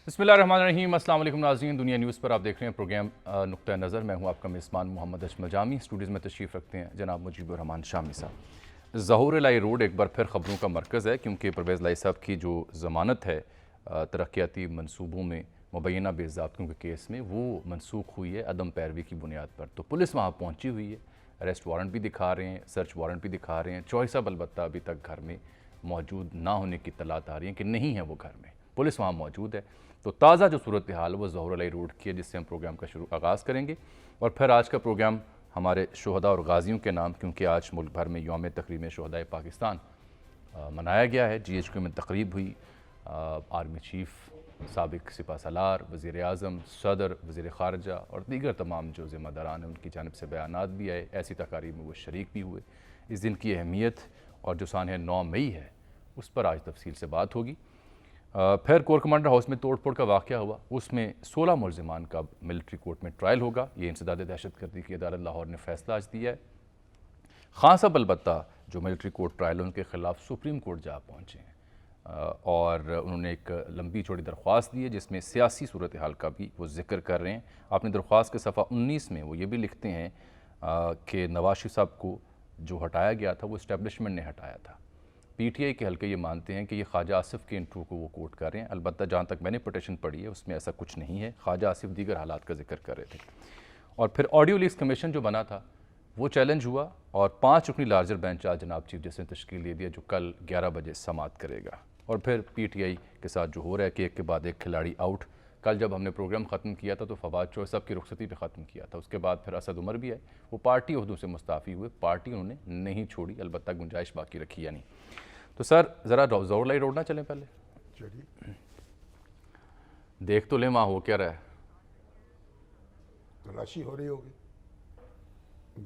بسم اللہ الرحمن الرحیم۔ السلام علیکم ناظرین، دنیا نیوز پر آپ دیکھ رہے ہیں پروگرام نقطہ نظر۔ میں ہوں آپ کا میزبان محمد اجمل جامی۔ اسٹوڈیوز میں تشریف رکھتے ہیں جناب مجیب الرحمان شامی صاحب۔ ظہور الہی روڈ ایک بار پھر خبروں کا مرکز ہے، کیونکہ پرویز الہی صاحب کی جو ضمانت ہے ترقیاتی منصوبوں میں مبینہ بے ضابطوں کے کیس میں، وہ منسوخ ہوئی ہے عدم پیروی کی بنیاد پر۔ تو پولیس وہاں پہنچی ہوئی ہے، اریسٹ وارنٹ بھی دکھا رہے ہیں، سرچ وارنٹ بھی دکھا رہے ہیں۔ چوہی صاحب البتہ ابھی تک گھر میں موجود نہ ہونے کی اطلاعات آ رہی ہیں کہ نہیں ہے وہ گھر میں، پولیس وہاں موجود ہے۔ تو تازہ جو صورتحال وہ ظہور الہی روڈ کی ہے، جس سے ہم پروگرام کا آغاز کریں گے، اور پھر آج کا پروگرام ہمارے شہداء اور غازیوں کے نام، کیونکہ آج ملک بھر میں یوم تکریم شہدائے پاکستان منایا گیا ہے۔ GHQ میں تقریب ہوئی، آرمی چیف، سابق سپہ سالار، وزیر اعظم، صدر، وزیر خارجہ اور دیگر تمام جو ذمہ داران ہیں ان کی جانب سے بیانات بھی آئے۔ ایسی تقاریب میں وہ شریک بھی ہوئے۔ اس دن کی اہمیت اور جو سانحہ 9 مئی ہے اس پر آج تفصیل سے بات ہوگی۔ پھر کور کمانڈر ہاؤس میں توڑ پھوڑ کا واقعہ ہوا، اس میں 16 ملزمان کا ملٹری کورٹ میں ٹرائل ہوگا۔ یہ انسداد دہشت گردی کی عدالت لاہور نے فیصلہ آج دیا ہے۔ خان صاحب البتہ جو ملٹری کورٹ ٹرائل ان کے خلاف سپریم کورٹ جا پہنچے ہیں، اور انہوں نے ایک لمبی چوڑی درخواست دی ہے جس میں سیاسی صورتحال کا بھی وہ ذکر کر رہے ہیں۔ اپنی درخواست کے صفحہ 19 میں وہ یہ بھی لکھتے ہیں کہ نواز شریف صاحب کو جو ہٹایا گیا تھا وہ اسٹیبلشمنٹ نے ہٹایا تھا۔ PTI کے حلقے یہ مانتے ہیں کہ یہ خواجہ آصف کے انٹرویو کو وہ کوٹ کر رہے ہیں۔ البتہ جہاں تک میں نے پٹیشن پڑھی ہے اس میں ایسا کچھ نہیں ہے، خواجہ آصف دیگر حالات کا ذکر کر رہے تھے۔ اور پھر آڈیو لیکس کمیشن جو بنا تھا وہ چیلنج ہوا، اور 5 رکنی لارجر بینچ آج جناب چیف جسٹس نے تشکیل دے دیا جو کل 11 بجے سماعت کرے گا۔ اور پھر PTI کے ساتھ جو ہو رہا ہے کہ ایک کے بعد ایک کھلاڑی آؤٹ۔ کل جب ہم نے پروگرام ختم کیا تھا تو فواد چوہے صاحب کی رخصتی پہ ختم کیا تھا، اس کے بعد پھر اسد عمر بھی آئے، وہ پارٹی عہدوں سے مستعفی ہوئے۔ پارٹی انہوں نے نہیں چھوڑی، البتہ گنجائش باقی رکھی یا نہیں۔ تو سر ذرا ظہور الہی روڈ نہ چلیں پہلے، چلیے دیکھ تو لیں وہاں ہو کیا رہا ہے۔ تلاشی ہو رہی ہوگی،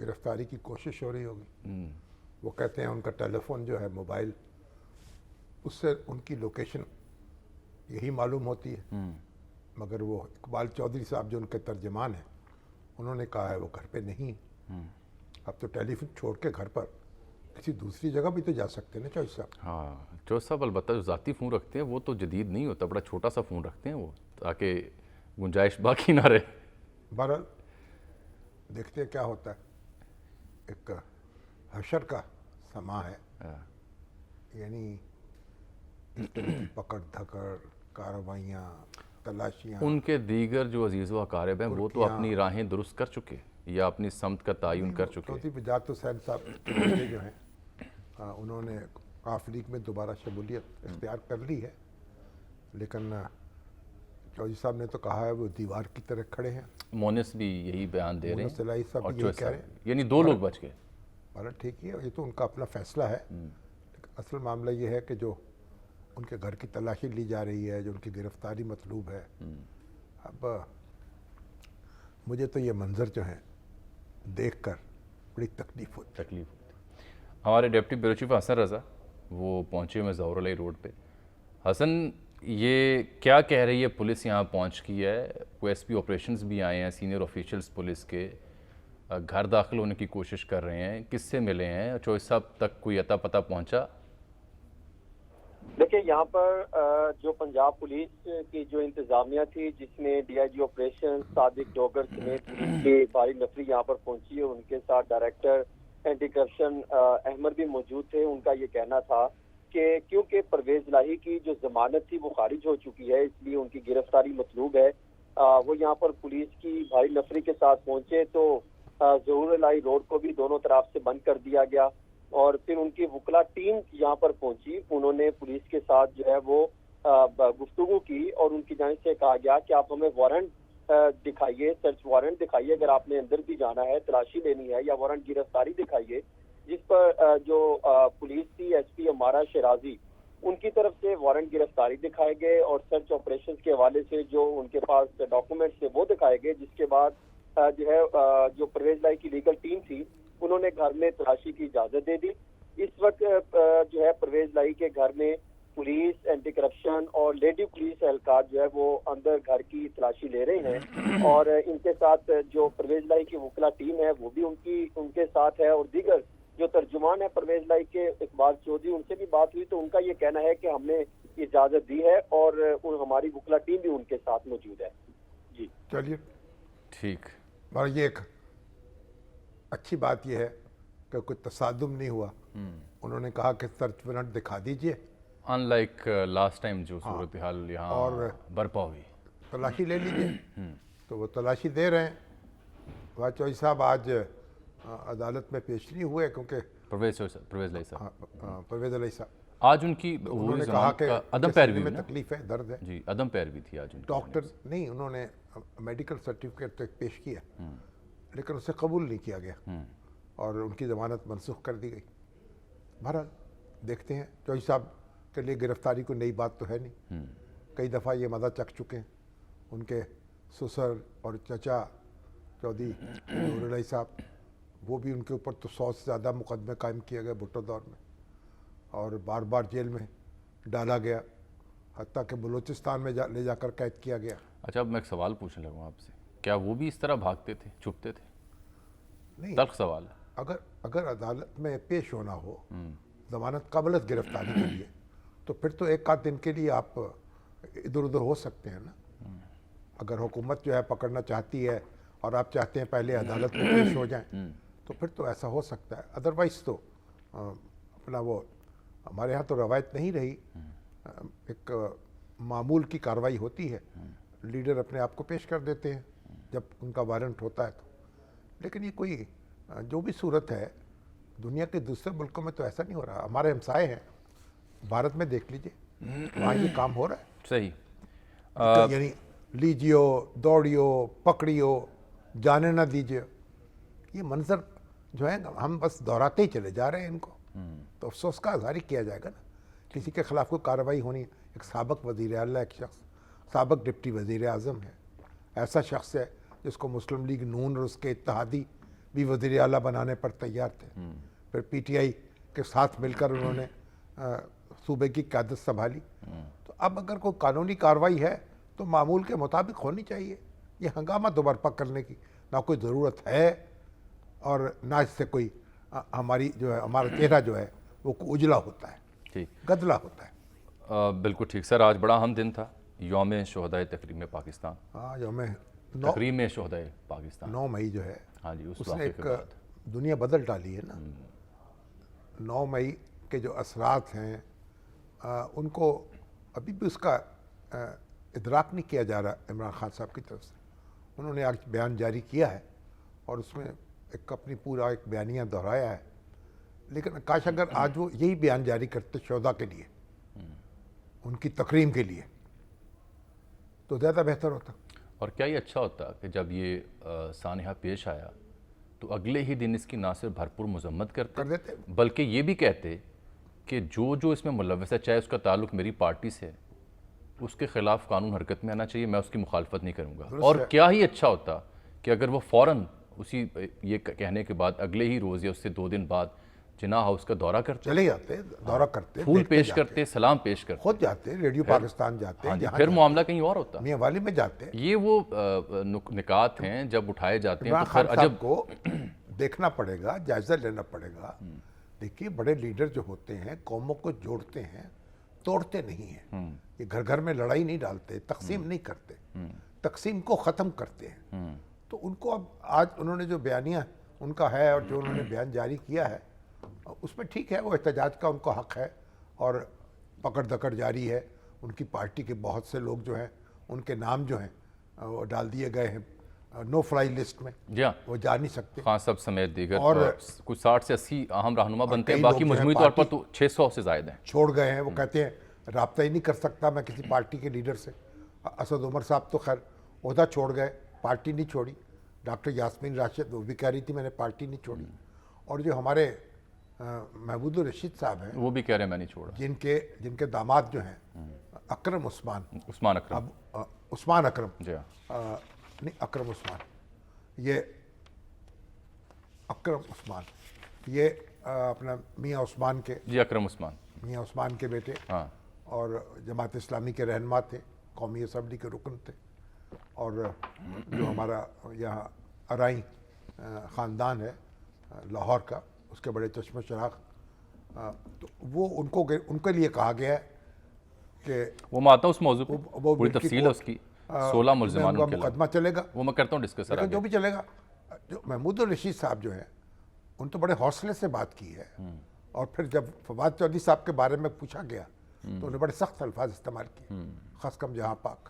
گرفتاری کی کوشش ہو رہی ہوگی۔ وہ کہتے ہیں ان کا ٹیلی فون جو ہے موبائل، اس سے ان کی لوکیشن یہی معلوم ہوتی ہے، مگر وہ اقبال چودھری صاحب جو ان کے ترجمان ہیں انہوں نے کہا ہے وہ گھر پہ نہیں۔ اب تو ٹیلی فون چھوڑ کے گھر پر کسی دوسری جگہ بھی تو جا سکتے ہیں نا چوہدری صاحب۔ ہاں چوہدری صاحب البتہ جو ذاتی فون رکھتے ہیں وہ تو جدید نہیں ہوتا، بڑا چھوٹا سا فون رکھتے ہیں وہ، تاکہ گنجائش باقی نہ رہے۔ بہرحال دیکھتے ہیں کیا ہوتا ہے۔ ایک حشر کا سما ہے، یعنی اس طرح کی پکڑ دھکڑ، کارروائیاں، تلاشیاں۔ ان کے دیگر جو عزیز و اقارب ہیں وہ تو اپنی راہیں درست کر چکے یا اپنی سمت کا تعین کر چکے۔ چوتھی بجات حسین صاحب کے بیٹے جو ہیں انہوں نے قاف لیگ میں دوبارہ شمولیت اختیار کر لی ہے، لیکن چودھری صاحب نے تو کہا ہے وہ دیوار کی طرح کھڑے ہیں۔ مونس بھی یہی بیان دے رہے مونس ہیں الہی صاحب اور بھی یہی چوہدری کہہ رہے صاحب، ہیں، یعنی 2 لوگ بچ گئے۔ بہرحال ٹھیک ہے، یہ تو ان کا اپنا فیصلہ ہے۔ اصل معاملہ یہ ہے کہ جو ان کے گھر کی تلاشی لی جا رہی ہے، جو ان کی گرفتاری مطلوب ہے، اب مجھے تو یہ منظر جو ہیں دیکھ کر بڑی تکلیف ہوتی۔ ہمارے ڈپٹی بیورو چیف حسن رضا وہ پہنچے ہوئے ظہور الہی روڈ پہ۔ حسن، یہ کیا کہہ رہی ہے پولیس یہاں پہنچ کی ہے؟ کوئی SP آپریشنز بھی آئے ہیں، سینئر آفیشلز پولیس کے گھر داخل ہونے کی کوشش کر رہے ہیں، کس سے ملے ہیں؟ چوہدری صاحب تک کوئی عطا پتہ پہنچا؟ دیکھیں یہاں پر جو پنجاب پولیس کی جو انتظامیہ تھی، جس میں DIG آپریشن صادق ڈوگر سمیت پولیس کے بھاری نفری یہاں پر پہنچی ہے، ان کے ساتھ ڈائریکٹر اینٹی کرپشن احمد بھی موجود تھے۔ ان کا یہ کہنا تھا کہ کیونکہ پرویز الہی کی جو ضمانت تھی وہ خارج ہو چکی ہے، اس لیے ان کی گرفتاری مطلوب ہے۔ وہ یہاں پر پولیس کی بھاری نفری کے ساتھ پہنچے تو ظہور الہی روڈ کو بھی دونوں طرف سے بند کر دیا گیا، اور پھر ان کی وکلا ٹیم یہاں پر پہنچی۔ انہوں نے پولیس کے ساتھ جو ہے وہ گفتگو کی، اور ان کی جانب سے کہا گیا کہ آپ ہمیں وارنٹ دکھائیے، سرچ وارنٹ دکھائیے، اگر آپ نے اندر بھی جانا ہے، تلاشی لینی ہے، یا وارنٹ گرفتاری دکھائیے۔ جس پر جو پولیس تھی SP امارہ شیرازی، ان کی طرف سے وارنٹ گرفتاری دکھائے گئے، اور سرچ آپریشنز کے حوالے سے جو ان کے پاس ڈاکومنٹس تھے وہ دکھائے گئے، جس کے بعد جو ہے جو پرویز الہی کی لیگل ٹیم تھی انہوں نے گھر میں تلاشی کی اجازت دے دی۔ اس وقت جو ہے پرویز الہی کے گھر میں پولیس، اینٹی کرپشن اور لیڈی پولیس اہلکار جو ہے وہ اندر گھر کی تلاشی لے رہے ہیں، اور ان کے ساتھ جو پرویز الہی کی وکلا ٹیم ہے وہ بھی ان کے ساتھ ہے، اور دیگر جو ترجمان ہے پرویز الہی کے اقبال چودھری، ان سے بھی بات ہوئی تو ان کا یہ کہنا ہے کہ ہم نے اجازت دی ہے اور ہماری وکلا ٹیم بھی ان کے ساتھ موجود ہے. جی چلیے ٹھیک. اور یہ ایک اچھی بات یہ ہے کہ کوئی تصادم نہیں ہوا. انہوں نے کہا کہ سرچ وارنٹ دکھا دیجئے, ان لائک لاسٹ ٹائم جو صورتحال یہاں اور برپا ہوئی, تلاشی لے لیجئے. تو وہ تلاشی دے رہے ہیں. واجد چوہدری صاحب آج عدالت میں پیش نہیں ہوئے کیونکہ پرویز علیہ صاحب, پرویز علیہ صاحب آج ان کی انہوں نے کہا ضمانت کہ کا ان عدم کے سینے پیروی میں ہوئی نا. تکلیف ہے, درد ہے. جی عدم پیروی تھی آج ان کی. ڈاکٹر نہیں, انہوں نے میڈیکل سرٹیفکیٹ تک پیش کیا لیکن اسے قبول نہیں کیا گیا اور ان کی ضمانت منسوخ کر دی گئی. بہرحال دیکھتے ہیں. چوہدری صاحب کے لیے گرفتاری کوئی نئی بات تو ہے نہیں. کئی دفعہ یہ مزہ چکھ چکے ہیں. ان کے سسر اور چچا چودھری نور علیہ صاحب, وہ بھی ان کے اوپر تو 100 سے زیادہ مقدمے قائم کیے گئے بھٹو دور میں اور بار بار جیل میں ڈالا گیا, حتیٰ کہ بلوچستان میں لے جا کر قید کیا گیا. اچھا اب میں ایک سوال پوچھنے لگوں آپ سے, کیا وہ بھی اس طرح بھاگتے تھے, چھپتے تھے؟ نہیں, تلخ سوال ہے. اگر عدالت میں پیش ہونا ہو ضمانت قبل از گرفتاری کے لیے تو پھر تو ایک آدھ دن کے لیے آپ ادھر ادھر ہو سکتے ہیں نا. اگر حکومت جو ہے پکڑنا چاہتی ہے اور آپ چاہتے ہیں پہلے عدالت میں پیش ہو جائیں تو پھر تو ایسا ہو سکتا ہے. ادروائز تو اپنا وہ ہمارے ہاں تو روایت نہیں رہی. ایک معمول کی کارروائی ہوتی ہے, لیڈر اپنے آپ کو پیش کر دیتے ہیں جب ان کا وارنٹ ہوتا ہے تو. لیکن یہ کوئی جو بھی صورت ہے دنیا کے دوسرے ملکوں میں تو ایسا نہیں ہو رہا. ہمارے ہمسائے ہیں بھارت میں, دیکھ لیجئے وہاں یہ کام ہو رہا ہے. صحیح. یعنی لیجیو, دوڑیو, پکڑیو, جانے نہ دیجیے, یہ منظر جو ہے ہم بس دہراتے ہی چلے جا رہے ہیں ان کو. تو افسوس کا اظہار ہی کیا جائے گا نا. کسی کے خلاف کوئی کارروائی ہونی, ایک سابق وزیر اعلیٰ, ایک شخص سابق ڈپٹی وزیر اعظم ہے, ایسا شخص ہے جس کو مسلم لیگ نون اور اس کے اتحادی بھی وزیر اعلیٰ بنانے پر تیار تھے. پھر پی ٹی آئی کے ساتھ مل کر انہوں نے صوبے کی قیادت سنبھالی. تو اب اگر کوئی قانونی کارروائی ہے تو معمول کے مطابق ہونی چاہیے. یہ ہنگامہ دوبارہ کرنے کی نہ کوئی ضرورت ہے اور نہ اس سے کوئی ہماری جو ہے ہمارا چہرہ جو ہے وہ اجلا ہوتا ہے, ٹھیک, گدلا ہوتا ہے. بالکل ٹھیک. سر آج بڑا اہم دن تھا, یوم شہدائے تقریم پاکستان. ہاں, یوم تقریم شہدائے پاکستان 9 مئی جو ہے, ہاں جی, اس اس نے واقعے ایک کے بعد دنیا بدل ڈالی ہے نا. 9 مئی کے جو اثرات ہیں ان کو ابھی بھی اس کا ادراک نہیں کیا جا رہا عمران خان صاحب کی طرف سے. انہوں نے آج بیان جاری کیا ہے اور اس میں ایک اپنی پورا ایک بیانیہ دہرایا ہے. لیکن کاش اگر آج وہ یہی بیان جاری کرتے شہداء کے لیے, ان کی تکریم کے لیے, تو زیادہ بہتر ہوتا. اور کیا یہ اچھا ہوتا کہ جب یہ سانحہ پیش آیا تو اگلے ہی دن اس کی نہ صرف بھرپور مذمت کر کرتے دیتے. بلکہ یہ بھی کہتے کہ جو اس میں ملوث ہے, چاہے اس کا تعلق میری پارٹی سے ہے, اس کے خلاف قانون حرکت میں آنا چاہیے, میں اس کی مخالفت نہیں کروں گا. اور کیا ہی اچھا ہوتا کہ اگر وہ فوراً اسی یہ کہنے کے بعد اگلے ہی روز یا اس سے 2 دن بعد جناح ہاؤس کا دورہ کرتے, چلے جاتے, دورہ کرتے, پھول پیش کرتے, سلام پیش کرتے, خود جاتے, ریڈیو پاکستان جاتے, پھر معاملہ کہیں اور ہوتا. میاں والی میں جاتے. یہ وہ نکات ہیں جب اٹھائے جاتے ہیں عمران تو خان پھر صاحب کو دیکھنا پڑے گا, جائزہ لینا پڑے گا. دیکھیے بڑے لیڈر جو ہوتے ہیں قوموں کو جوڑتے ہیں, توڑتے نہیں ہیں. یہ گھر گھر میں لڑائی نہیں ڈالتے, تقسیم نہیں کرتے, تقسیم کو ختم کرتے ہیں. تو ان کو اب آج انہوں نے جو بیانیہ ان کا ہے اور جو انہوں نے بیان جاری کیا ہے اس میں ٹھیک ہے, وہ احتجاج کا ان کو حق ہے اور پکڑ دکڑ جاری ہے. ان کی پارٹی کے بہت سے لوگ جو ہیں ان کے نام جو ہیں وہ ڈال دیے گئے ہیں نو فلائی لسٹ میں, جی ہاں, وہ جا نہیں سکتے. خان صاحب سمیت دیگر اور کچھ 60 سے 80 اہم رہنما بنتے ہیں, کئی باقی لوگ جو ہیں مجموعی طور پر پارٹی تو 600 سے زائد ہیں. چھوڑ گئے ہیں. وہ کہتے ہیں رابطہ ہی نہیں کر سکتا میں کسی پارٹی کے لیڈر سے. اسد عمر صاحب تو خیر عہدہ چھوڑ گئے, پارٹی نہیں چھوڑی. ڈاکٹر یاسمین راشد وہ بھی کہہ رہی تھی میں نے پارٹی نہیں چھوڑی. اور جو ہمارے محمود الرشید صاحب ہیں وہ بھی کہہ رہے ہیں میں نہیں چھوڑا. جن کے داماد جو ہیں اکرم عثمان, عثمان اکرم, عثمان اکرم, جی ہاں, نہیں اکرم عثمان, یہ اکرم عثمان, یہ اپنا میاں عثمان کے, جی اکرم عثمان, میاں عثمان کے بیٹے ہاں, اور جماعت اسلامی کے رہنما تھے, قومی اسمبلی کے رکن تھے. اور جو ہمارا یہاں ارائیں خاندان ہے لاہور کا, اس کے بڑے چشم و چراغ, تو وہ ان کے لیے کہا گیا ہے کہ وہ میں آتا ہوں اس موضوع پہ وہ پوری ملکی تفصیل ہے اس کی 16 ملزمان کا ان کے خلاف. مقدمہ چلے گا. وہ میں کرتا ہوں ڈسکس سر لیکن آگے. جو بھی چلے گا, جو محمود الرشید صاحب جو ہیں ان تو بڑے حوصلے سے بات کی ہے, اور پھر جب فواد چودھری صاحب کے بارے میں پوچھا گیا تو انہوں نے بڑے سخت الفاظ استعمال کیے, خاص کم جہاں پاک.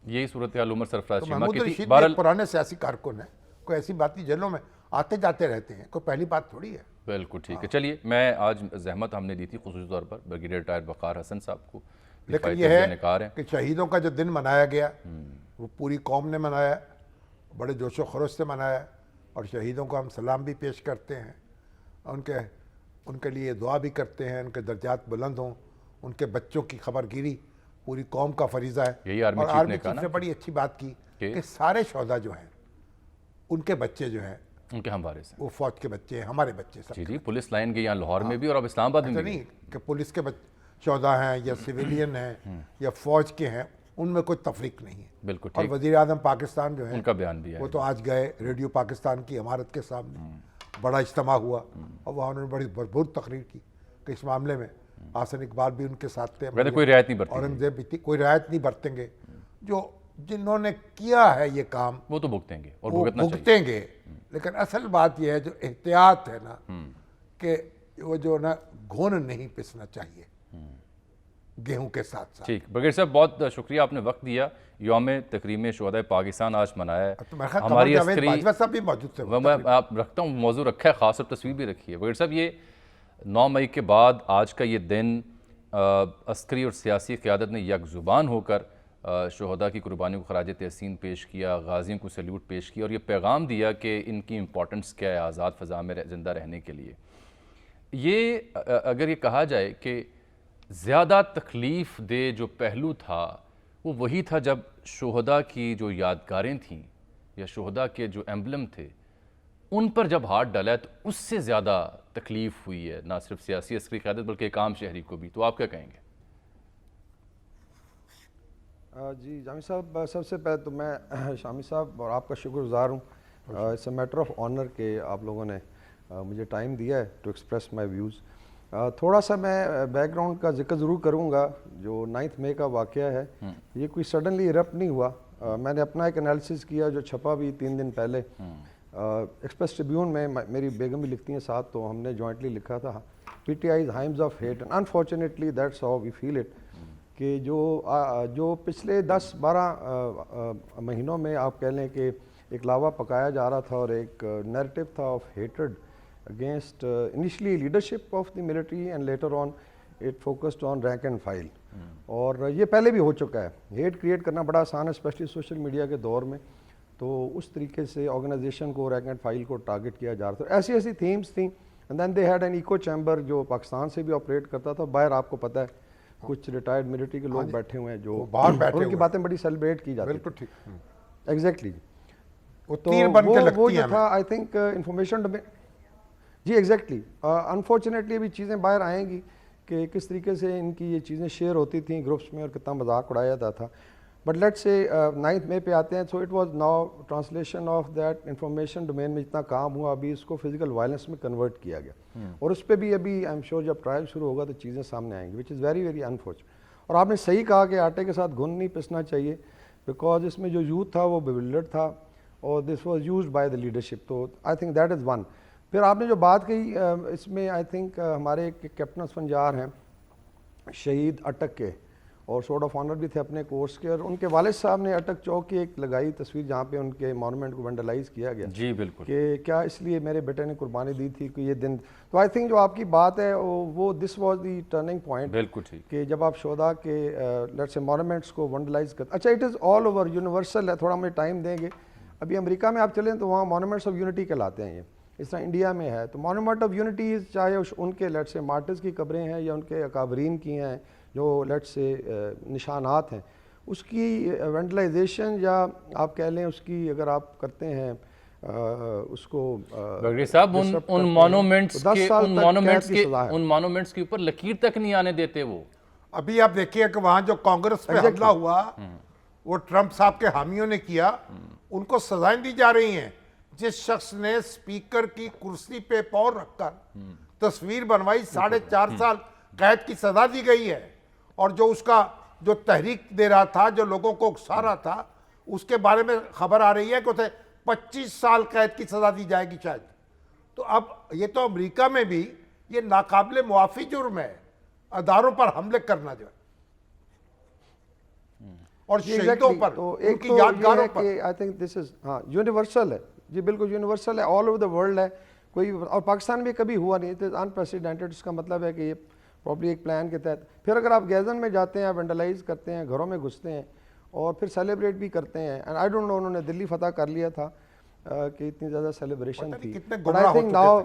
یہی صورتحال عمر سرفراز تو شیما محمود کی تھی. الرشید بہرحال ایک پرانے سیاسی کارکن ہیں, کوئی ایسی بات نہیں, جیلوں میں آتے جاتے رہتے ہیں, کوئی پہلی بات تھوڑی ہے. بالکل ٹھیک ہے. چلیے, میں آج زحمت ہم نے دی تھی خصوصی طور پر بریگیڈیئر ٹائر وقار حسن صاحب کو, لیکن یہ ہے کہ شہیدوں کا جو دن منایا گیا وہ پوری قوم نے منایا, بڑے جوش و خروش سے منایا, اور شہیدوں کو ہم سلام بھی پیش کرتے ہیں, ان کے لیے دعا بھی کرتے ہیں, ان کے درجات بلند ہوں, ان کے بچوں کی خبر گیری پوری قوم کا فریضہ ہے. یہی آرمی اور چیف آرمی نے کہا چیف نا نے بڑی اچھی بات کی کہ کہ سارے شہداء جو ہیں ان کے بچے جو ہیں ان کے ہموارے سے, وہ فوج کے بچے ہیں, ہمارے بچے سب. جی جی, پولیس لائن گئی یہاں لاہور میں بھی اور اب اسلام آباد میں ایسا بھی. نہیں کہ پولیس کے شہداء ہیں یا سویلین ہیں یا فوج کے ہیں, ان میں کوئی تفریق نہیں ہے. بالکل اور ٹھیک, وزیر اعظم پاکستان جو ہے ان کا بیان بھی ہے. وہ تو آج گئے ریڈیو پاکستان کی عمارت کے سامنے, بڑا اجتماع ہوا اور وہاں انہوں نے بڑی بھرپور تقریر کی کہ اس معاملے میں حسن اقبال بھی ان کے ساتھ تھے, ویسے کوئی رعایت نہیں برتی, اورنگزیب بھی تھی, کوئی رعایت نہیں برتیں گے. جنہوں نے کیا ہے یہ کام وہ تو بھگتیں گے اور وہ بھگتنا چاہیے. بھگتیں گے, لیکن اصل بات یہ ہے جو احتیاط ہے نا, کہ وہ جو نا گھن نہیں پسنا چاہیے گیہوں کے ساتھ ساتھ. ٹھیک, بریگیڈیئر صاحب بہت شکریہ, آپ نے وقت دیا. یوم تکریم شہدائے پاکستان آج منایا ہے. تو میرے خیال ہماری قمر جاوید عسکری, باجوہ صاحب بھی موجود تھے. میں آپ رکھتا ہوں, موضوع رکھا ہے خاص اور تصویر بھی رکھی ہے. بریگیڈیئر صاحب, یہ 9 مئی کے بعد آج کا یہ دن عسکری اور سیاسی قیادت نے یک زبان ہو کر شہداء کی قربانیوں کو خراج تحسین پیش کیا, غازیوں کو سیلیوٹ پیش کیا اور یہ پیغام دیا کہ ان کی امپورٹنس کیا ہے آزاد فضا میں زندہ رہنے کے لیے. یہ اگر یہ کہا جائے کہ زیادہ تکلیف دہ جو پہلو تھا وہ وہی تھا جب شہداء کی جو یادگاریں تھیں یا شہداء کے جو ایمبلم تھے ان پر جب ہاتھ ڈالا ہے, تو اس سے زیادہ تکلیف ہوئی ہے, نہ صرف سیاسی عسکری قیادت بلکہ ایک عام شہری کو بھی. تو آپ کیا کہیں گے؟ جی جامی صاحب, سب سے پہلے تو میں شامی صاحب اور آپ کا شکر گزار ہوں. It's a matter of honour کہ آپ لوگوں نے مجھے ٹائم دیا ہے ٹو ایکسپریس مائی ویوز. تھوڑا سا میں بیک گراؤنڈ کا ذکر ضرور کروں گا. جو 9 مئی کا واقعہ ہے یہ کوئی سڈنلی ایرپٹ نہیں ہوا. میں نے اپنا ایک انالیسس کیا جو چھپا بھی 3 دن پہلے ایکسپریس ٹریبیون میں, میری بیگم بھی لکھتی ہیں ساتھ, تو ہم نے جوائنٹلی لکھا تھا P T I's hymns of hate, and unfortunately that's how we feel it. کہ جو پچھلے 10-12 مہینوں میں آپ کہہ لیں کہ ایک لاوا پکایا جا رہا تھا اور ایک نیریٹو تھا of hatred against initially leadership of the military and later on it focused on rank and file. اور یہ پہلے بھی ہو چکا ہے. ہیٹ کریٹ کرنا بڑا آسان ہے اسپیشلی سوشل میڈیا کے دور میں, تو اس طریقے سے آرگنائزیشن کو رینک اینڈ فائل کو ٹارگٹ کیا جا رہا تھا. ایسی تھیمز تھیں. And then they had an echo chamber جو پاکستان سے بھی آپریٹ کرتا تھا. باہر آپ کو پتہ ہے کچھ ریٹائرڈ ملٹری کے لوگ بیٹھے ہوئے ہیں جو باہر بیٹھے ان کی باتیں بڑی سیلیبریٹ کی جاتی ہیں. بالکل ٹھیک, ایگزیکٹلی. وہ تیر بن کے وہ لگتی جو ہیں. تھا آئی تھنک انفارمیشن جی ایگزیکٹلی. انفارچونیٹلی ابھی چیزیں باہر آئیں گی کہ کس طریقے سے ان کی یہ چیزیں شیئر ہوتی تھیں گروپس میں اور کتنا مذاق اڑایا جاتا تھا. بٹ لیٹ سے 9 مئی پہ آتے ہیں. So it was now translation of that information domain میں جتنا کام ہوا ابھی اس کو فزیکل وائلنس میں کنورٹ کیا گیا, اور اس پہ بھی ابھی آئی ایم شیور جب ٹرائل شروع ہوگا تو چیزیں سامنے آئیں گی, وچ از ویری ویری انفارچونیٹ. اور آپ نے صحیح کہا کہ آٹے کے ساتھ گھن نہیں پسنا چاہیے, بیکاز اس میں جو یوتھ تھا وہ بیولڈ تھا اور this was used by the leadership. تو I think that is one. پھر آپ نے جو بات کہی اس میں آئی تھنک ہمارے ایک کیپٹن اسفنجار ہیں شہید اٹک کے, اور سورٹ آف آنر بھی تھے اپنے کورس کے, اور ان کے والد صاحب نے اٹک چوک کی ایک لگائی تصویر جہاں پہ ان کے مانومنٹ کو وینڈلائز کیا گیا. جی بالکل, کہ کیا اس لیے میرے بیٹے نے قربانی دی تھی کہ یہ دن. تو آئی تھنک جو آپ کی بات ہے وہ this was the turning point. بالکل ٹھیک, کہ جب آپ شہداء کے لیٹس سے مانومنٹس کو وینڈلائز کرتے. اچھا, it is all over universal ہے, تھوڑا ہمیں ٹائم دیں گے. ابھی امریکہ میں آپ چلیں تو وہاں مانومنٹس آف یونٹی کہلاتے ہیں. یہ اس طرح انڈیا میں ہے تو مانومنٹ آف یونٹی چاہے ان کے لیٹ سے مارٹرز کی قبریں ہیں یا ان کے اکابرین کی ہیں جو لیٹ سے نشانات ہیں, اس کی وینڈلائزیشن یا آپ کہہ لیں اس کی اگر آپ کرتے ہیں اس کو بریگیڈیئر صاحب ان مانومنٹس کے اوپر لکیر تک نہیں آنے دیتے وہ. ابھی آپ دیکھیے کہ وہاں جو کانگریس پہ حملہ ہوا وہ ٹرمپ صاحب کے حامیوں نے کیا, ان کو سزائیں دی جا رہی ہیں. جس شخص نے اسپیکر کی کرسی پہ پاؤں رکھ کر تصویر بنوائی 4.5 سال قید کی سزا دی گئی ہے, اور جو اس کا جو تحریک دے رہا تھا, جو لوگوں کو اکسا رہا تھا, اس کے بارے میں خبر آ رہی ہے کہ اسے 25 سال قید کی سزا دی جائے گی شاید. تو اب یہ تو امریکہ میں بھی یہ ناقابل معافی جرم ہے, اداروں پر حملے کرنا جو ہے, اور شہیدوں پر, تو ان ایک کی تو یہ یادگاروں ہے پر. کہ آئی تھنک دس از ہاں یونیورسل ہے جی, بالکل یونیورسل ہے, آل اوور دا ورلڈ ہے کوئی, اور پاکستان میں کبھی ہوا نہیں, اٹ از انپریسیڈنٹڈ. اس کا مطلب ہے کہ یہ پراپرلی ایک پلان کے تحت. پھر اگر آپ گیزن میں جاتے ہیں, وینڈلائز کرتے ہیں, گھروں میں گھستے ہیں اور پھر سیلیبریٹ بھی کرتے ہیں, اینڈ آئی ڈونٹ نو انہوں نے دلی فتح کر لیا تھا کہ اتنی زیادہ سیلیبریشن تھی, کتنے but I think now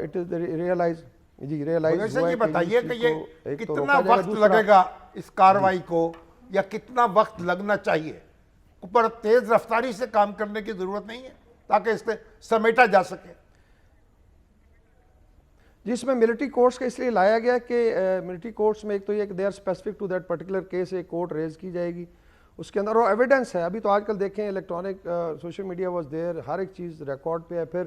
it is realise جی ریئلائز یہ بتائیے کہ یہ ایک تو کتنا وقت لگے گا اس کارروائی کو, یا کتنا وقت لگنا چاہیے؟ اوپر تیز رفتاری سے کام کرنے کی ضرورت نہیں ہے تاکہ اس سے سمیٹا جا سکے. جس میں ملٹری کورٹس کا اس لیے لایا گیا کہ ملٹری کورٹس میں ایک تو یہ کہ they are specific to that particular case, ایک کورٹ ریز کی جائے گی اس کے اندر, اور ایویڈنس ہے. ابھی تو آج کل دیکھیں electronic social media was there, ہر ایک چیز ریکارڈ پہ ہے. پھر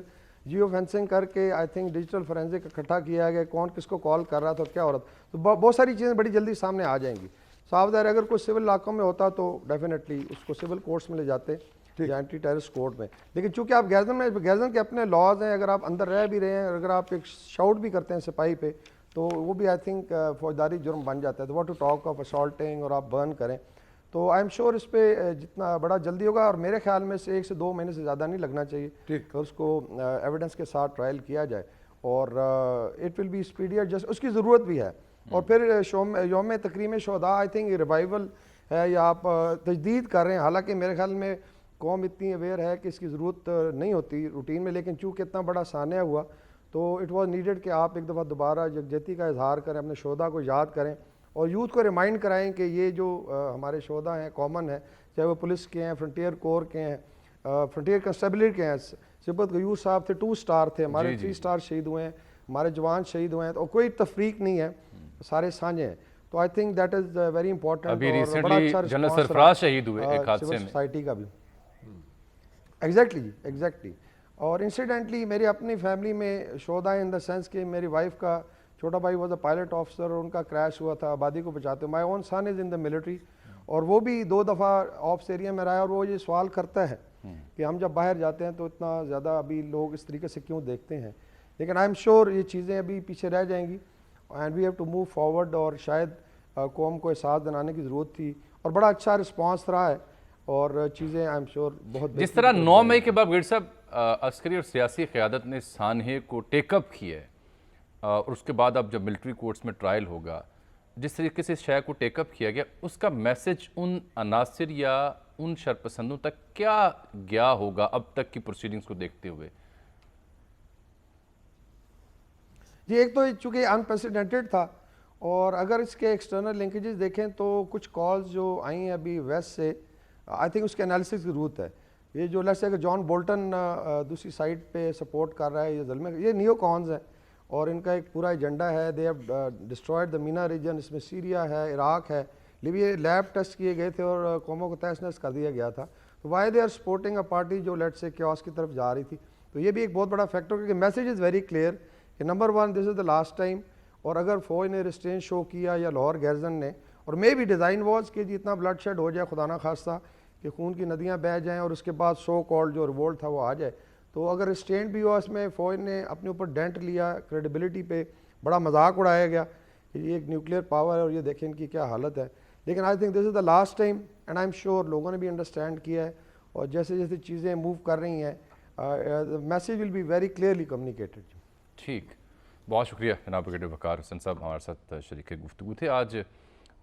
جیو فینسنگ کر کے آئی تھنک ڈیجیٹل فورینزک اکٹھا کیا گیا, کون کس کو کال کر رہا تھا اور کیا ہو رہا تھا, تو بہت ساری چیزیں بڑی جلدی سامنے آ جائیں گی. صاف ظاہر اگر کوئی سول علاقوں میں ہوتا تو ڈیفینیٹلی اس کو سول کورٹس میں لے جاتے یا اینٹی ٹیررسٹ کورٹ میں, لیکن چونکہ آپ گیزن کے اپنے لاز ہیں, اگر آپ اندر رہ بھی رہے ہیں, اگر آپ ایک شاؤٹ بھی کرتے ہیں سپاہی پہ تو وہ بھی آئی تھنک فوجداری جرم بن جاتا ہے. تو what to talk of assaulting, اور آپ برن کریں, تو آئی ایم شیور اس پہ جتنا بڑا جلدی ہوگا, اور میرے خیال میں سے 1 سے 2 مہینے سے زیادہ نہیں لگنا چاہیے کہ اس کو ایویڈنس کے ساتھ ٹرائل کیا جائے, اور اٹ ول بی اسپیڈیئر, جسٹ اس کی ضرورت بھی ہے. اور پھر یوم تکریم شہداء آئی تھنک ریوائول ہے یا آپ تجدید کر رہے ہیں, حالانکہ میرے خیال میں قوم اتنی اویئر ہے کہ اس کی ضرورت نہیں ہوتی روٹین میں, لیکن چونکہ اتنا بڑا سانحہ ہوا تو اٹ واز نیڈڈ کہ آپ ایک دفعہ دوبارہ یکجہتی کا اظہار کریں, اپنے شہداء کو یاد کریں اور یوتھ کو ریمائنڈ کرائیں کہ یہ جو ہمارے شہداء ہیں کامن ہیں, چاہے وہ پولیس کے ہیں, فرنٹیئر کور کے ہیں, فرنٹیئر کنسٹیبلری کے ہیں. سبت غیور صاحب تھے 2 اسٹار تھے, ہمارے 3 اسٹار شہید ہوئے ہیں, ہمارے جوان شہید ہوئے ہیں, تو کوئی تفریق نہیں ہے, سارے سانجے ہیں. تو I think that is very important. ابھی ریسنٹلی جنرل سرفراز شہید ہوئے ایک حادثے میں, سوسائٹی کا بھی ایگزیکٹلی. اور انسیڈنٹلی میری اپنی فیملی میں شہداء ان دا سینس کہ میری وائف کا چھوٹا بھائی واز اے پائلٹ آفیسر, اور ان کا کریش ہوا تھا, آبادی کو بچاتے. مائی اون سن از ان دا ملٹری, اور وہ بھی 2 دفعہ آفس ایریا میں رہا, اور وہ یہ سوال کرتا ہے کہ ہم جب باہر جاتے ہیں تو اتنا زیادہ ابھی لوگ اس طریقے سے کیوں دیکھتے ہیں. لیکن آئی ایم شیور یہ چیزیں ابھی پیچھے رہ جائیں گی, and we have to move forward. اور شاید قوم کو احساس دلانے کی ضرورت تھی, اور بڑا اچھا رسپانس رہا ہے, اور چیزیں آئی ایم شیور بہت جس طرح 9 مئی کے بعد گیڈ صاحب عسکری اور سیاسی قیادت نے سانحے کو ٹیک اپ کیا ہے, اور اس کے بعد اب جب ملٹری کورٹس میں ٹرائل ہوگا, جس طریقے سے اس شے کو ٹیک اپ کیا گیا, اس کا میسج ان عناصر یا ان شرپسندوں تک کیا گیا ہوگا اب تک کی پروسیڈنگز کو دیکھتے ہوئے؟ جی ایک تو چونکہ انپریسیڈنٹڈ تھا, اور اگر اس کے ایکسٹرنل لنکیجز دیکھیں تو کچھ کالز جو آئی ہیں ابھی ویسٹ سے, آئی تھنک اس کے انالیسس کی ضرورت ہے. یہ جو لیٹس سے کہ جان بولٹن دوسری سائڈ پہ سپورٹ کر رہا ہے, یہ ظلم, یہ نیو کانز ہیں, اور ان کا ایک پورا ایجنڈا ہے. They have destroyed the MENA region, اس میں سیریا ہے, عراق ہے, لیبیا. لیب ٹیسٹ کیے گئے تھے اور قوموں کو تہس نہس کر دیا گیا تھا. تو why they are supporting a party جو لیٹس سے کیوس کی طرف جا رہی تھی. تو یہ بھی ایک بہت بڑا فیکٹر, کیونکہ میسیج از ویری کلیئر کہ number 1 this is the last time. اور اگر فوج نے ریسٹرین شو کیا یا لاہور گیرزن نے, اور مے بھی ڈیزائن واز کہ اتنا بلڈ شیڈ ہو جائے خدا نہ خواستہ کہ خون کی ندیاں بہہ جائیں, اور اس کے بعد سو کالڈ جو ریوولٹ تھا وہ آ جائے, تو اگر ریسٹرینٹ بھی ہوا, اس میں فوج نے اپنے اوپر ڈینٹ لیا, کریڈیبلٹی پہ بڑا مذاق اڑایا گیا کہ یہ ایک نیوکلیئر پاور ہے اور یہ دیکھیں ان کی کیا حالت ہے. لیکن I think this is the last time, and I am sure لوگوں نے بھی انڈرسٹینڈ کیا ہے, اور جیسے جیسے چیزیں موو کر رہی ہیں message will be very clearly communicated. ٹھیک, بہت شکریہ جناب بریگیڈیئر وقار حسن صاحب ہمارے ساتھ شریک گفتگو تھے. آج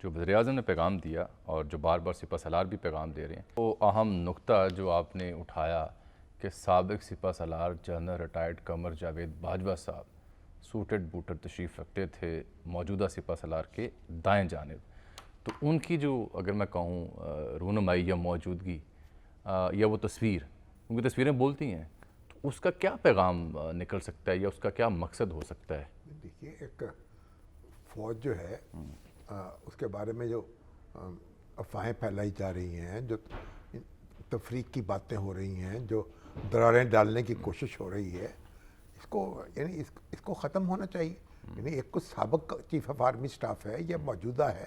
جو وزیر اعظم نے پیغام دیا اور جو بار بار سپہ سالار بھی پیغام دے رہے ہیں, وہ اہم نقطہ جو آپ نے اٹھایا کہ سابق سپہ سالار جنرل ریٹائرڈ قمر جاوید باجوہ صاحب سوٹڈ بوٹڈ تشریف رکھتے تھے موجودہ سپہ سالار کے دائیں جانب, تو ان کی جو اگر میں کہوں رونمائی یا موجودگی یا وہ تصویر, ان کی تصویریں بولتی ہیں, تو اس کا کیا پیغام نکل سکتا ہے یا اس کا کیا مقصد ہو سکتا ہے؟ دیکھیے ایک فوج جو ہے اس کے بارے میں جو افواہیں پھیلائی جا رہی ہیں, جو تفریق کی باتیں ہو رہی ہیں, جو دراریں ڈالنے کی کوشش ہو رہی ہے, اس کو یعنی اس کو ختم ہونا چاہیے. یعنی ایک کچھ سابق چیف آف آرمی سٹاف ہے یا موجودہ ہے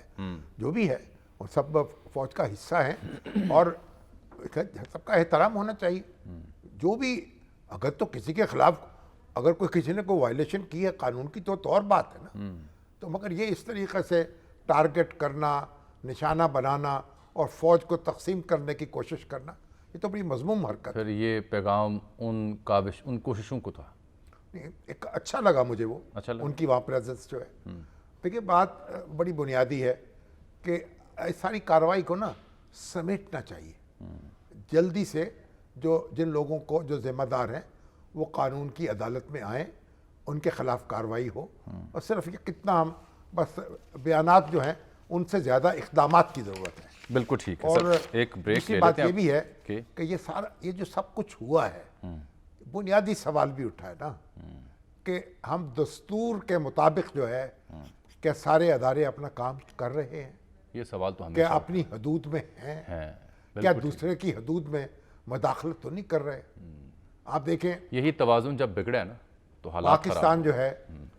جو بھی ہے وہ سب فوج کا حصہ ہیں اور سب کا احترام ہونا چاہیے. جو بھی اگر تو کسی کے خلاف اگر کسی نے کوئی وائلیشن کی ہے قانون کی تو اور بات ہے نا, تو مگر یہ اس طریقے سے ٹارگٹ کرنا, نشانہ بنانا اور فوج کو تقسیم کرنے کی کوشش کرنا, یہ تو بڑی مذموم حرکت ہے. پھر یہ پیغام ان کوششوں کو تھا, ایک اچھا لگا مجھے وہ اچھا لگا. ان کی وہاں پریزنس جو ہے. دیکھیے بات بڑی بنیادی ہے کہ اس ساری کارروائی کو نا سمیٹنا چاہیے جلدی سے. جن لوگوں کو جو ذمہ دار ہیں وہ قانون کی عدالت میں آئیں, ان کے خلاف کارروائی ہو, اور صرف یہ کتنا ہم بس بیانات جو ہیں ان سے زیادہ اقدامات کی ضرورت ہے. بالکل ٹھیک ہے اور سر, ایک بریک دوسری لے بات لیتے یہ بھی ہے کہ کہ یہ سارا یہ جو سب کچھ ہوا ہے, بنیادی سوال بھی اٹھا ہے نا کہ ہم دستور کے مطابق جو ہے کیا سارے ادارے اپنا کام کر رہے ہیں, یہ سوال تو ہمیں کیا اپنی حدود میں ہیں, کیا دوسرے کی حدود میں مداخلت تو نہیں کر رہے. آپ دیکھیں یہی توازن جب بگڑا ہے نا تو حالات پاکستان جو ہے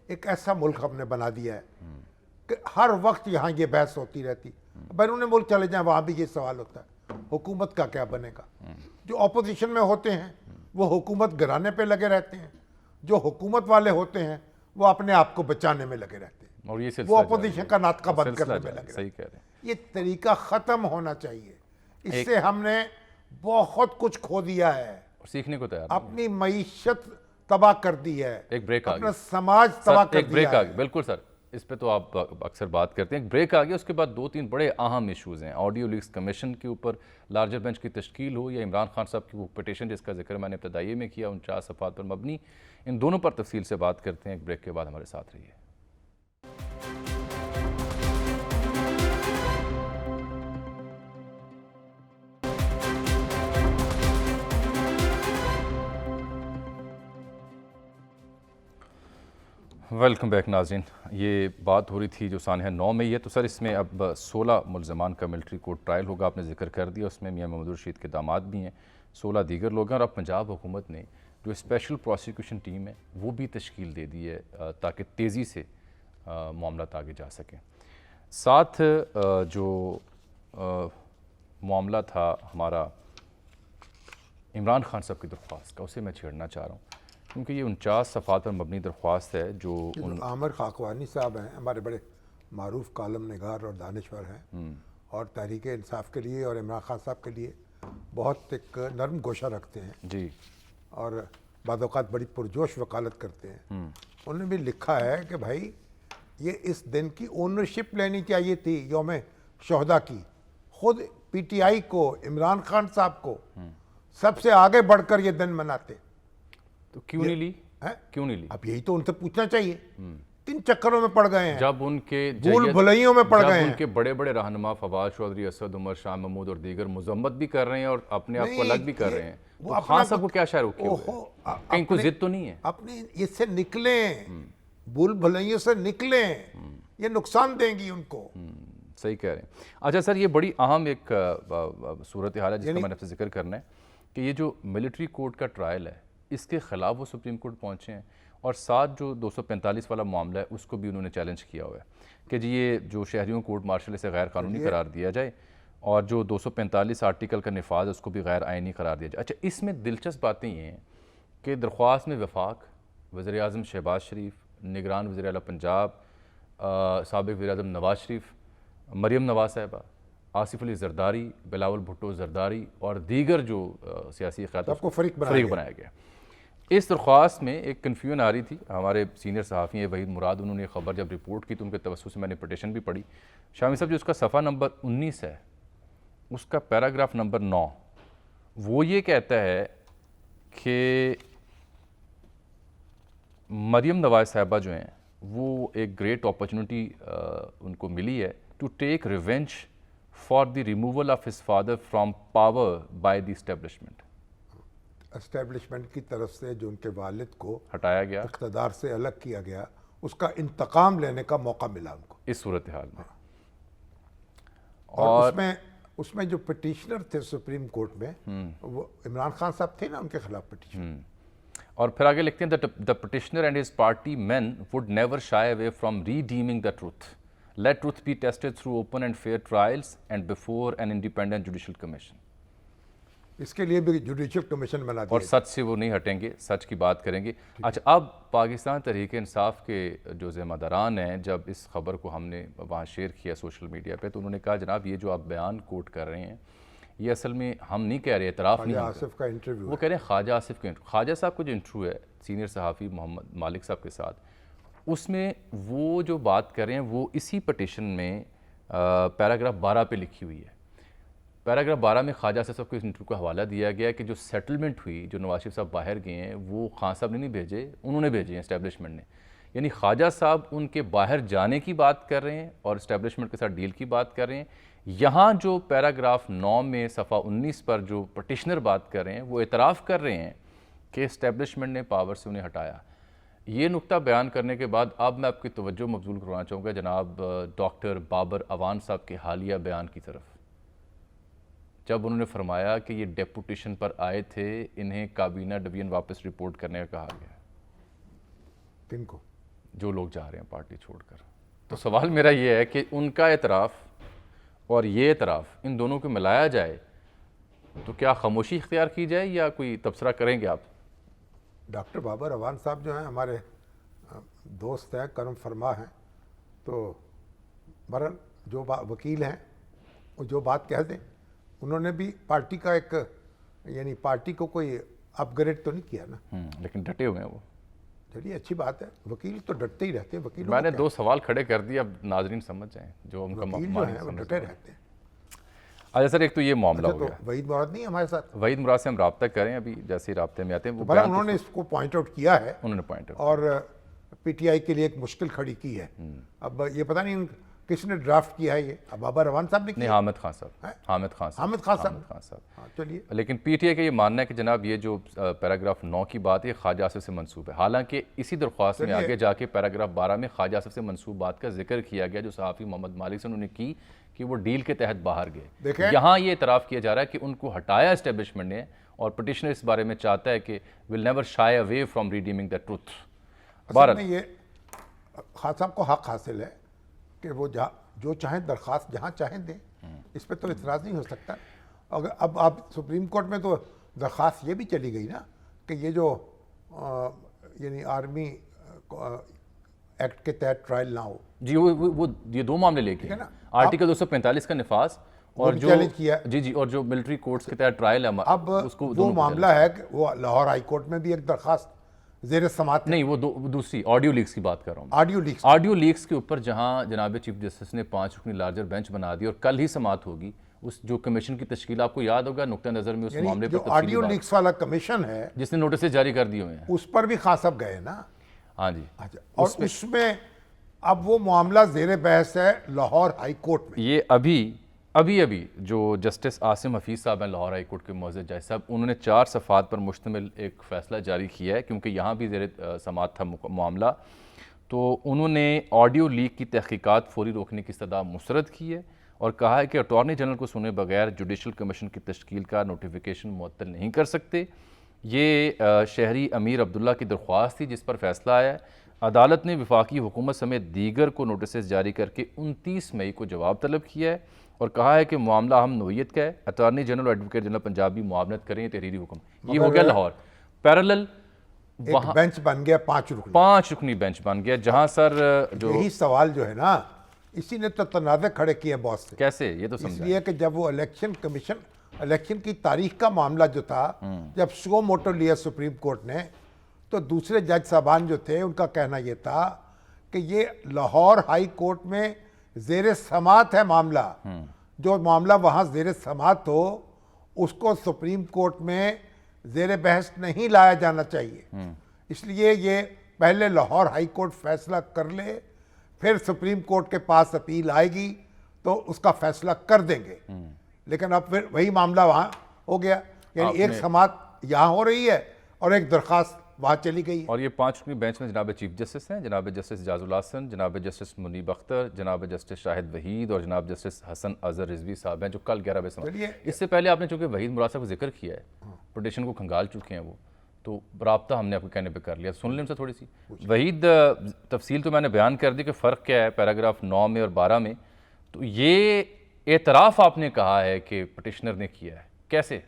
ایک ایسا ملک ہم نے بنا دیا ہے کہ ہر وقت یہاں یہ بحث ہوتی رہتی. بیرون ملک چلے جائیں وہاں بھی یہ سوال ہوتا ہے حکومت کا کیا بنے گا. جو اپوزیشن میں ہوتے ہیں وہ حکومت گرانے پہ لگے رہتے ہیں, جو حکومت والے ہوتے ہیں وہ اپنے آپ کو بچانے میں لگے رہتے ہیں, اور یہ وہ اپوزیشن کا ناطقہ بند کرنے میں لگے. صحیح کہہ رہے ہیں. یہ طریقہ ختم ہونا چاہیے. اس سے ہم نے بہت کچھ کھو دیا ہے, سیکھنے کو تیار نہیں. اپنی معیشت تباہ کر دی ہے, ایک بریک آ اپنا گیا سماج تباہ کر ایک بریک دیا آ ہے. گیا. بالکل سر, اس پہ تو آپ اکثر بات کرتے ہیں. ایک بریک آ گیا, اس کے بعد 2-3 بڑے اہم ایشوز ہیں. آڈیو لیکس کمیشن کے اوپر لارجر بینچ کی تشکیل ہو یا عمران خان صاحب کی وہ پٹیشن جس کا ذکر میں نے ابتدائی میں کیا 49 صفحات پر مبنی, ان دونوں پر تفصیل سے بات کرتے ہیں. ایک بریک کے بعد ہمارے ساتھ رہیے. ویلکم بیک ناظرین. یہ بات ہو رہی تھی جو سانحہ 9 میں ہی ہے, تو سر اس میں اب 16 ملزمان کا ملٹری کورٹ ٹرائل ہوگا, آپ نے ذکر کر دیا. اس میں میاں محمود رشید کے داماد بھی ہیں, 16 دیگر لوگ ہیں, اور اب پنجاب حکومت نے جو اسپیشل پروسیکیوشن ٹیم ہے وہ بھی تشکیل دے دی ہے تاکہ تیزی سے معاملات آگے جا سکیں. ساتھ جو معاملہ تھا ہمارا عمران خان صاحب کی درخواست کا, اسے میں چھیڑنا چاہ رہا ہوں کیونکہ یہ 49 صفحات پر مبنی درخواست ہے جو عامر خاکوانی صاحب ہیں, ہمارے بڑے معروف کالم نگار اور دانشور ہیں, اور تحریک انصاف کے لیے اور عمران خان صاحب کے لیے بہت ایک نرم گوشہ رکھتے ہیں جی, اور بعض اوقات بڑی پرجوش وکالت کرتے ہیں. انہوں نے بھی لکھا ہے کہ بھائی یہ اس دن کی اونرشپ لینی چاہیے تھی یوم شہداء کی, خود پی ٹی آئی کو عمران خان صاحب کو سب سے آگے بڑھ کر یہ دن مناتے. تو کیوں نہیں لی, کیوں نہیں لی؟ اب یہی تو ان سے پوچھنا چاہیے. کن چکروں میں پڑ گئے ہیں, جب ان کے بھول بھلائیوں میں پڑ گئے ہیں. ان کے بڑے بڑے رہنما فواد چودھری, اسد عمر, شاہ محمود اور دیگر مذمت بھی کر رہے ہیں اور اپنے آپ کو الگ بھی کر رہے ہیں, تو خان صاحب کو کیا شاہ رکھے ہوئے ہیں؟ کہیں کوئی ضد تو نہیں ہے؟ اپنے اس سے نکلیں, بھول بھلائیوں سے نکلیں, یہ نقصان دیں گی ان کو. صحیح کہہ رہے ہیں. اچھا سر, یہ بڑی اہم ایک صورتحال ہے جس کا میں نے آپ سے ذکر کرنا ہے کہ یہ جو ملٹری کورٹ کا ٹرائل ہے اس کے خلاف وہ سپریم کورٹ پہنچے ہیں, اور ساتھ جو 245 والا معاملہ ہے اس کو بھی انہوں نے چیلنج کیا ہوا ہے کہ جی یہ جو شہریوں کورٹ مارشل اسے غیر قانونی قرار دیا جائے, اور جو 245 آرٹیکل کا نفاذ ہے اس کو بھی غیر آئینی قرار دیا جائے. اچھا, اس میں دلچسپ باتیں یہ ہیں کہ درخواست میں وفاق, وزیر اعظم شہباز شریف, نگران وزیر اعلیٰ پنجاب, سابق وزیر اعظم نواز شریف, مریم نواز صاحبہ, آصف علی زرداری, بلاول بھٹو زرداری اور دیگر جو سیاسی قیادت کو فریق بنایا گیا. اس درخواست میں ایک کنفیوژن آ رہی تھی. ہمارے سینئر صحافی ہیں وحید مراد, انہوں نے خبر جب رپورٹ کی تو ان کے توسط سے میں نے پٹیشن بھی پڑھی. شامی صاحب, جو اس کا صفحہ نمبر 19 ہے اس کا پیراگراف نمبر 9 وہ یہ کہتا ہے کہ مریم نواز صاحبہ جو ہیں وہ ایک گریٹ اپرچونٹی ان کو ملی ہے to take revenge for the removal of his father from power by the establishment کی طرف سے جو ان کے والد کو ہٹایا گیا, اقتدار سے الگ کیا گیا, اس کا انتقام لینے کا موقع ملا ان کو اس صورتحال میں. اور اس میں جو پٹیشنر تھے سپریم کورٹ میں وہ عمران خان صاحب تھے نا, ان کے خلاف پٹیشن. اور پھر آگے لکھتے ہیں the petitioner and his party men would never shy away from redeeming the truth. Let truth be tested through open and fair trials and before an independent judicial commission. اس کے لیے بھی جوڈیشل کمیشن بنا اور دیا. سچ سے وہ نہیں ہٹیں گے, سچ کی بات کریں گے. اچھا, اب پاکستان تحریک انصاف کے جو ذمہ داران ہیں, جب اس خبر کو ہم نے وہاں شیئر کیا سوشل میڈیا پہ, تو انہوں نے کہا جناب یہ جو آپ بیان کوٹ کر رہے ہیں یہ اصل میں ہم نہیں کہہ رہے, اعتراف نہیں خواجہ ہم کر رہے. آصف کا انٹرویو وہ کہہ رہے ہیں خواجہ آصف کے خواجہ صاحب کا جو انٹرویو ہے سینئر صحافی محمد مالک صاحب کے ساتھ, اس میں وہ جو بات کر رہے ہیں وہ اسی پٹیشن میں پیراگراف 12 پہ لکھی ہوئی ہے. پیراگراف 12 میں خواجہ صاحب کو اس انٹرویو کا حوالہ دیا گیا کہ جو سیٹلمنٹ ہوئی, جو نواز شریف صاحب باہر گئے ہیں, وہ خان صاحب نے نہیں بھیجے, انہوں نے بھیجے ہیں اسٹیبلشمنٹ نے. یعنی خواجہ صاحب ان کے باہر جانے کی بات کر رہے ہیں اور اسٹیبلشمنٹ کے ساتھ ڈیل کی بات کر رہے ہیں. یہاں جو پیراگراف 9 میں صفحہ 19 پر جو پٹیشنر بات کر رہے ہیں وہ اعتراف کر رہے ہیں کہ اسٹیبلشمنٹ نے پاور سے انہیں ہٹایا. یہ نقطہ بیان کرنے کے بعد اب میں آپ کی توجہ مبذول کروانا چاہوں گا جناب ڈاکٹر بابر اوان صاحب کے حالیہ بیان کی طرف, جب انہوں نے فرمایا کہ یہ ڈیپوٹیشن پر آئے تھے, انہیں کابینہ ڈویژن واپس رپورٹ کرنے کا کہا گیا. کن کو؟ جو لوگ جا رہے ہیں پارٹی چھوڑ کر. تو سوال میرا یہ ہے کہ ان کا اعتراف اور یہ اعتراف ان دونوں کو ملایا جائے تو کیا خاموشی اختیار کی جائے یا کوئی تبصرہ کریں گے آپ؟ ڈاکٹر بابر اوان صاحب جو ہیں ہمارے دوست ہیں, کرم فرما ہیں, تو برحال جو وکیل ہیں وہ جو بات کہہ دیں, انہوں نے بھی پارٹی کا ایک یعنی پارٹی کو کوئی اپ گریڈ تو نہیں کیا نا. لیکن ڈٹے ہوئے ہیں وہ. چلیے اچھی بات ہے, وکیل تو ڈٹتے ہی رہتے ہیں. وکیل میں نے 2 سوال کھڑے کر دیے, اب ناظرین سمجھ جائیں جو ان کا وکیل جو ہیں وہ ڈٹے رہتے ہیں. اچھا سر, ایک تو یہ معاملہ اچھا, ہو تو گیا. وحید مراد نہیں ہمارے ساتھ؟ وحید مراد سے ہم رابطہ کریں, ابھی جیسے ہی رابطے میں آتے ہیں وہ بھلا انہوں نے اس کو پوائنٹ آؤٹ کیا ہے, انہوں نے پوائنٹ اور پی ٹی آئی کے لیے ایک مشکل کھڑی کی ہے. اب یہ پتہ نہیں کس نے ڈرافٹ کیا ہے, یہ اب بابر اوان صاحب نے نہیں, کیا؟ حامد خان صاحب. حامد خان صاحب. حامد خان صاحب. حامد خان صاحب. ہاں چلیے. لیکن پی ٹی آئی کا یہ ماننا ہے کہ جناب یہ جو پیراگراف 9 کی بات ہے خواجہ آصف سے منسوب ہے, حالانکہ اسی درخواست میں آگے جا کے پیراگراف 12 میں خواجہ آصف سے منسوب بات کا ذکر کیا گیا جو صحافی محمد مالک سے انہوں نے کی کہ وہ ڈیل کے تحت باہر گئے. یہاں یہ اعتراف کیا جا رہا ہے کہ ان کو ہٹایا اسٹیبلشمنٹ نے, اور پٹیشنر اس بارے میں چاہتا ہے کہ will never shy away from redeeming the truth. اصل میں یہ خان صاحب کو حق حاصل ہے کہ وہ جو چاہیں درخواست جہاں چاہیں دیں, اس پہ تو اعتراض نہیں ہو سکتا. اب آپ سپریم کورٹ میں تو درخواست یہ بھی چلی گئی نا کہ یہ جو یعنی آرمی ایکٹ کے تحت ٹرائل نہ ہو. جی وہ یہ 2 معاملے لے کے آرٹیکل 245 کا نفاذ اور جو جی اور جو ملٹری کورٹس کے تحت ٹرائل ہے. اب وہ معاملہ ہے کہ وہ لاہور ہائی کورٹ میں بھی ایک درخواست زیر سماعت نہیں, وہ دوسری آڈیو لیکس کی بات کر رہا ہوں. آڈیو لیکس کے اوپر جہاں جناب چیف جسٹس نے 5 رکنی لارجر بینچ بنا دی اور کل ہی سماعت ہوگی, اس جو کمیشن کی تشکیل آپ کو یاد ہوگا نقطہ نظر میں اس معاملے پر جو آڈیو لیکس والا کمیشن ہے جس نے نوٹسز جاری کر دیے ہوئے ہیں, اس پر بھی خان صاحب گئے نا. ہاں جی. اور اس میں اب وہ معاملہ زیر بحث ہے لاہور ہائی کورٹ میں. یہ ابھی جو جسٹس عاصم حفیظ صاحب ہیں لاہور ہائی کورٹ کے معزز جج صاحب, انہوں نے 4 صفحات پر مشتمل ایک فیصلہ جاری کیا ہے کیونکہ یہاں بھی زیر سماعت تھا معاملہ. تو انہوں نے آڈیو لیک کی تحقیقات فوری روکنے کی استدعا مسترد کی ہے اور کہا ہے کہ اٹارنی جنرل کو سنے بغیر جوڈیشل کمیشن کی تشکیل کا نوٹیفیکیشن معطل نہیں کر سکتے. یہ شہری امیر عبداللہ کی درخواست تھی جس پر فیصلہ آیا ہے. عدالت نے وفاقی حکومت سمیت دیگر کو نوٹسز جاری کر کے 29 مئی کو جواب طلب کیا ہے اور کہا ہے کہ معاملہ اہم نوعیت کا ہے. اٹارنی جنرل اور ایڈوکیٹ جنرل پنجاب بھی معاونت کریں. تحریری حکم یہ ہو گیا لاہور. پیرالل وہاں بینچ بن گیا 5 رکنی بینچ بن گیا جہاں سر جو یہی سوال جو ہے نا اسی نے تو تنازع کھڑے کیے باس سے. کیسے یہ تو اس سمجھا لیے کہ جب وہ الیکشن کی تاریخ کا معاملہ جو تھا جب سو موٹو لیا سپریم کورٹ نے, تو دوسرے جج صاحبان جو تھے ان کا کہنا یہ تھا کہ یہ لاہور ہائی کورٹ میں زیر سماعت ہے معاملہ, جو معاملہ وہاں زیر سماعت ہو اس کو سپریم کورٹ میں زیر بحث نہیں لایا جانا چاہیے. اس لیے یہ پہلے لاہور ہائی کورٹ فیصلہ کر لے, پھر سپریم کورٹ کے پاس اپیل آئے گی تو اس کا فیصلہ کر دیں گے. لیکن اب پھر وہی معاملہ وہاں ہو گیا, یعنی ایک سماعت یہاں ہو رہی ہے اور ایک درخواست وہاں چلی گئی ہے. اور یہ 5 رکنی بینچ میں جناب چیف جسٹس ہیں, جناب جسٹس اجاز الحسن, جناب جسٹس منیب اختر, جناب جسٹس شاہد وحید اور جناب جسٹس حسن اظہر رضوی صاحب ہیں جو کل 11 بجے سماعت. اس سے پہلے آپ نے چونکہ وحید مراد صاحب کو ذکر کیا ہے, پٹیشن کو کھنگال چکے ہیں وہ, تو رابطہ ہم نے آپ کے کہنے پہ کر لیا. سن لیں ہم سے تھوڑی سی. وحید, تفصیل تو میں نے بیان کر دی کہ فرق کیا ہے پیراگراف 9 میں اور 12 میں. تو یہ اعتراف آپ نے کہا ہے کہ پٹیشنر نے کیا ہے, کیسے؟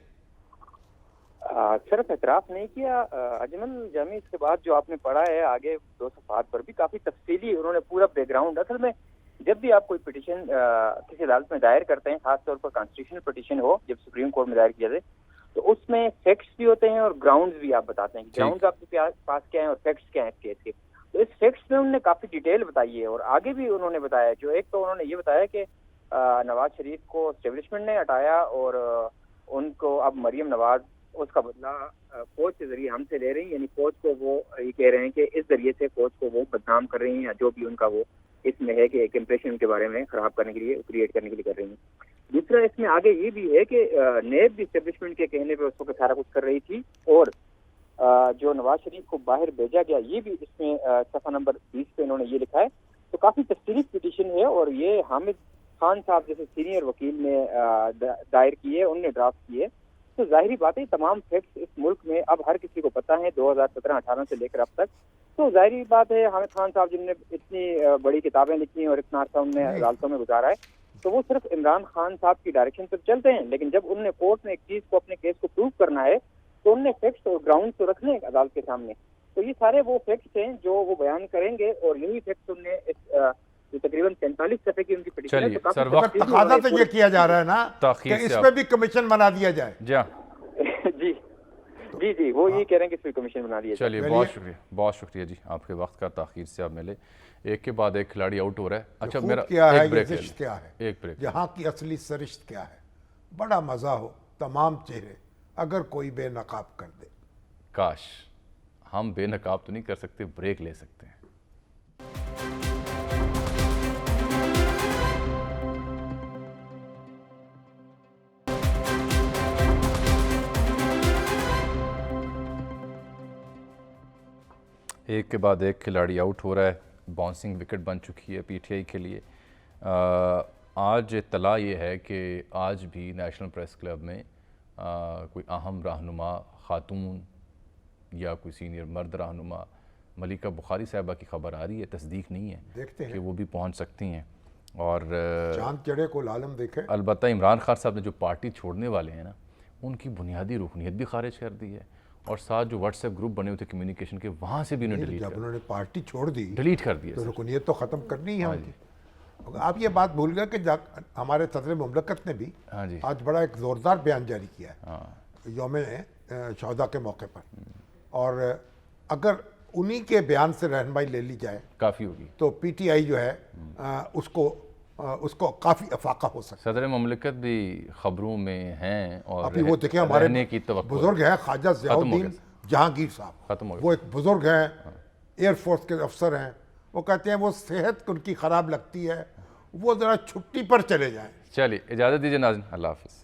صرف اعتراف نہیں کیا اجمل جامی, اس کے بعد جو آپ نے پڑھا ہے آگے 2 صفحات پر بھی کافی تفصیلی انہوں نے پورا بیک گراؤنڈ. اصل میں جب بھی آپ کوئی پٹیشن کسی عدالت میں دائر کرتے ہیں, خاص طور پر کانسٹیٹیوشنل پٹیشن ہو جب سپریم کورٹ میں دائر کیا جائے, تو اس میں فیکٹس بھی ہوتے ہیں اور گراؤنڈز بھی آپ بتاتے ہیں کہ گراؤنڈز آپ کے پاس کیا ہیں اور فیکٹس کیا ہیں اس کیس کے. تو اس فیکٹس میں انہوں نے کافی ڈیٹیل بتائی ہے اور آگے بھی انہوں نے بتایا. جو ایک تو انہوں نے یہ بتایا کہ نواز شریف کو اسٹیبلشمنٹ نے ہٹایا اور ان کو اب مریم نواز اس کا بدلہ فوج کے ذریعے ہم سے لے رہی ہیں, یعنی فوج کو وہ یہ کہہ رہے ہیں کہ اس ذریعے سے فوج کو وہ بدنام کر رہی ہیں, یا جو بھی ان کا وہ اس میں ہے کہ ایک امپریشن ان کے بارے میں خراب کرنے کے لیے, کریٹ کرنے کے لیے کر رہی ہیں. دوسرا اس میں آگے یہ بھی ہے کہ نیب بھی اسٹیبلشمنٹ کے کہنے پہ اس وقت سارا کچھ کر رہی تھی, اور جو نواز شریف کو باہر بھیجا گیا یہ بھی اس میں صفحہ نمبر 20 پہ انہوں نے یہ لکھا ہے. تو کافی تفصیلی پٹیشن ہے اور یہ حامد خان صاحب جیسے سینئر وکیل نے دائر کی ہے, انہوں نے ڈرافٹ کی ہے. تو ظاہری بات ہے تمام فیکٹس اس ملک میں اب ہر کسی کو پتہ ہے 2017-18 سے لے کر اب تک. تو ظاہری بات ہے حامد خان صاحب جن نے اتنی بڑی کتابیں لکھی ہیں اور اتنا عرصہ انہوں نے عدالتوں میں گزارا ہے, تو وہ صرف عمران خان صاحب کی ڈائریکشن پر چلتے ہیں. لیکن جب انہوں نے کورٹ میں ایک چیز کو اپنے کیس کو پروو کرنا ہے تو انہوں نے فیکٹس اور گراؤنڈ تو رکھنے ہیں عدالت کے سامنے. تو یہ سارے وہ فیکٹس ہیں جو وہ بیان کریں گے, اور یہی فیکٹس انہوں نے اس جو تقریباً 43 صفحے کی ان کی پٹیشن ہے. سر وقت تقاضا تو یہ کیا جا رہا ہے نا کہ اس پہ بھی کمیشن بنا دیا جائے. جی وہ یہ کہہ رہے ہیں کہ اس پہ کمیشن بنا دیا جائے. چلیے بہت شکریہ جی, آپ کے وقت کا تاخیر سے آپ ملے. ایک کے بعد ایک کھلاڑی آؤٹ ہو رہا ہے. اچھا میرا ایک بریک کیا ہے, ایک بریک, یہاں کی اصلی سرشت کیا ہے. بڑا مزہ ہو تمام چہرے اگر کوئی بے نقاب کر دے. کاش ہم بے نقاب تو نہیں کر سکتے, بریک لے سکتے ہیں. ایک کے بعد ایک کھلاڑی آؤٹ ہو رہا ہے. باؤنسنگ وکٹ بن چکی ہے پی ٹی آئی کے لیے. آج اطلاع یہ ہے کہ آج بھی نیشنل پریس کلب میں کوئی اہم رہنما خاتون یا کوئی سینئر مرد رہنما, ملیکہ بخاری صاحبہ کی خبر آ رہی ہے, تصدیق نہیں ہے, دیکھتے ہیں کہ وہ بھی پہنچ سکتی ہیں. اور چاند چڑھے کو لالم دیکھے. البتہ عمران خان صاحب نے جو پارٹی چھوڑنے والے ہیں نا, ان کی بنیادی رکنیت بھی خارج کر دی ہے, اور ساتھ جو واٹس ایپ گروپ بنے ہوئے تھے کمیونیکیشن کے, وہاں سے بھی انہوں نے جب انہوں نے پارٹی چھوڑ دی ڈیلیٹ کر دیا. تو رکنیت تو ختم کرنی ہے ان کی. آپ یہ بات بھول گئے کہ ہمارے صدر مملکت نے بھی آج بڑا ایک زوردار بیان جاری کیا ہے یوم شہداء کے موقع پر, اور اگر انہی کے بیان سے رہنمائی لے لی جائے کافی ہوگی, تو پی ٹی آئی جو ہے اس کو کافی افاقہ ہو سکتا ہے. صدر مملکت بھی خبروں میں ہیں, اور ابھی وہ دیکھیں ہمارے بزرگ ہیں خواجہ ضیاء الدین جہانگیر صاحب, ختم ہو گیا. وہ ایک بزرگ ہیں, ایئر فورس کے افسر ہیں. وہ کہتے ہیں وہ صحت ان کی خراب لگتی ہے, وہ ذرا چھٹی پر چلے جائیں. چلیے اجازت دیجیے ناظرین, اللہ حافظ.